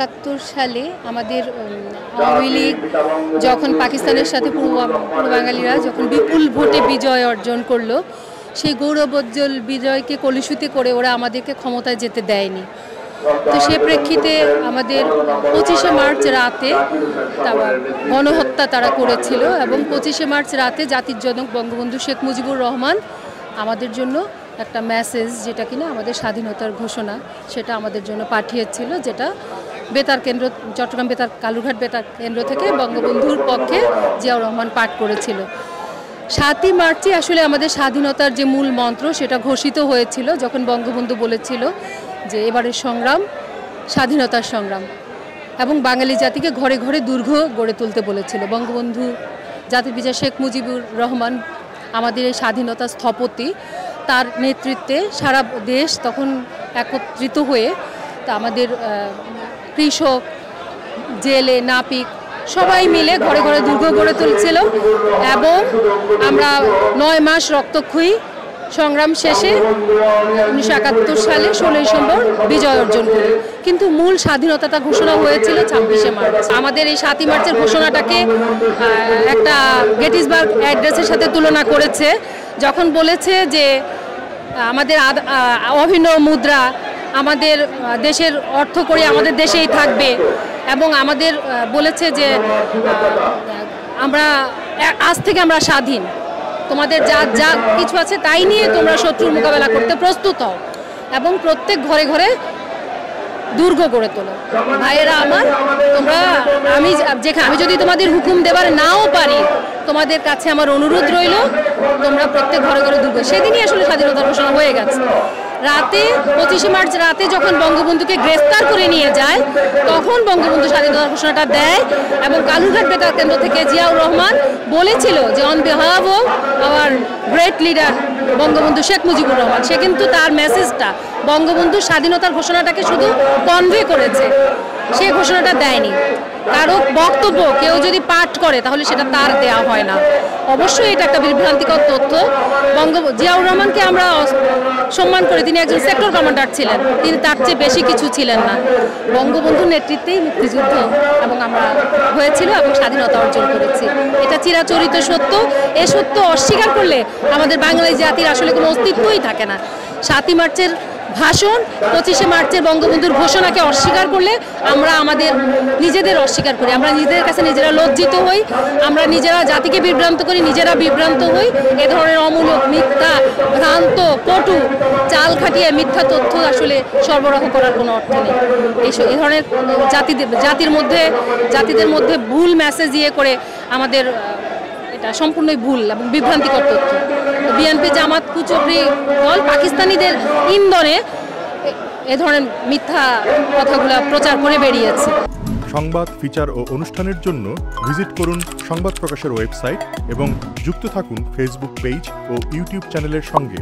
৭১ সালে আমাদের আওয়ামী লীগ যখন পাকিস্তানের সাথে পূর্ব বাঙালিরা যখন বিপুল ভোটে বিজয় অর্জন করলো, সেই গৌরবোজ্জ্বল বিজয়কে কলুষিত করে ওরা আমাদেরকে ক্ষমতায় যেতে দেয়নি। তো সে প্রেক্ষিতে আমাদের 25শে মার্চ রাতে গণহত্যা তারা করেছিল এবং 25শে মার্চ রাতে জাতির জনক বঙ্গবন্ধু শেখ মুজিবুর রহমান আমাদের জন্য একটা মেসেজ, যেটা কিনা আমাদের স্বাধীনতার ঘোষণা, সেটা আমাদের জন্য পাঠিয়েছিল, যেটা বেতার কেন্দ্র, চট্টগ্রাম বেতার কালুরঘাট বেতার কেন্দ্র থেকে বঙ্গবন্ধুর পক্ষে জিয়াউর রহমান পাঠ করেছিল। 7ই মার্চে আসলে আমাদের স্বাধীনতার যে মূল মন্ত্র সেটা ঘোষিত হয়েছিল, যখন বঙ্গবন্ধু বলেছিল যে এবারের সংগ্রাম স্বাধীনতার সংগ্রাম, এবং বাঙালি জাতিকে ঘরে ঘরে দুর্গ গড়ে তুলতে বলেছিল। বঙ্গবন্ধু জাতির পিতা শেখ মুজিবুর রহমান আমাদের এই স্বাধীনতা স্থপতি, তার নেতৃত্বে সারা দেশ তখন একত্রিত হয়ে তা আমাদের কৃষক, জেলে, নাপিক সবাই মিলে ঘরে ঘরে দুর্গ গড়ে তুলছিল এবং আমরা 9 মাস রক্তক্ষয়ী সংগ্রাম শেষে 1971 সালে 16ই ডিসেম্বর বিজয় অর্জন করি। কিন্তু মূল স্বাধীনতাটা ঘোষণা হয়েছিল 26শে মার্চ। আমাদের এই 7ই মার্চের ঘোষণাটাকে একটা গেটিসবার্গ অ্যাড্রেসের সাথে তুলনা করেছে, যখন বলেছে যে আমাদের অভিন্ন মুদ্রা আমাদের দেশের অর্থকড়ি আমাদের দেশেই থাকবে, এবং আমাদের বলেছে যে আমরা আজ থেকে আমরা স্বাধীন, তোমাদের যা যা কিছু আছে তাই নিয়ে তোমরা শত্রুর মোকাবেলা করতে প্রস্তুত হও এবং প্রত্যেক ঘরে ঘরে দুর্গ গড়ে তোলো। ভাইয়েরা আমার, তোমরা আমি যদি তোমাদের হুকুম দেবার নাও পারি, তোমাদের কাছে আমার অনুরোধ রইল তোমরা প্রত্যেক ঘরে ঘরে দুর্গ। সেদিনই আসলে স্বাধীনতার ঘোষণা হয়ে গেছে। রাতে 25শে মার্চ রাতে যখন বঙ্গবন্ধুকে গ্রেফতার করে নিয়ে যায়, তখন বঙ্গবন্ধু স্বাধীনতার ঘোষণাটা দেয় এবং কালুরঘাট বেতার কেন্দ্র থেকে জিয়াউর রহমান বলেছিল যে on behalf of our great leader Bangabandhu Sheikh Mujibur Rahman, সে কিন্তু তার মেসেজটা বঙ্গবন্ধু স্বাধীনতার ঘোষণাটাকে শুধু কনভে করেছে, সে ঘোষণাটা দেয়নি। কারো বক্তব্য কেউ যদি পাঠ করে তাহলে সেটা তার দেওয়া হয় না। অবশ্যই এটা একটা বিভ্রান্তিকর তথ্য। জিয়াউর রহমানকে আমরা সম্মান করি, তিনি একজন সেক্টর কমান্ডার ছিলেন, তিনি তার চেয়ে বেশি কিছু ছিলেন না। বঙ্গবন্ধুর নেতৃত্বেই মুক্তিযুদ্ধ এবং আমরা হয়েছিল এবং স্বাধীনতা অর্জন করেছি, এটা চিরাচরিত সত্য। এ সত্য অস্বীকার করলে আমাদের বাঙালি জাতির আসলে কোনো অস্তিত্বই থাকে না। 7ই মার্চের ভাষণ, 25শে মার্চের বঙ্গবন্ধুর ঘোষণাকে অস্বীকার করলে আমরা আমাদের নিজেদের অস্বীকার করি, আমরা নিজেদের কাছে নিজেরা লজ্জিত হই, আমরা নিজেরা জাতিকে বিভ্রান্ত করি, নিজেরা বিভ্রান্ত হই। এ ধরনের অমূলক, মিথ্যা, ভ্রান্ত, কটু, চাল খাটিয়ে মিথ্যা তথ্য আসলে সরবরাহ করার কোনো অর্থ নেই। এই ধরনের জাতিদের মধ্যে ভুল মেসেজ দিয়ে করে আমাদের এটা সম্পূর্ণই ভুল এবং বিভ্রান্তিকর তথ্য। বিএনপি, জামাত, কুচক্রী দল পাকিস্তানিদের ইন্ধনে এ ধরনের মিথ্যা কথাগুলো প্রচার করে বেরিয়েছে। সংবাদ, ফিচার ও অনুষ্ঠানের জন্য ভিজিট করুন সংবাদ প্রকাশের ওয়েবসাইট এবং যুক্ত থাকুন ফেসবুক পেজ ও ইউটিউব চ্যানেলের সঙ্গে।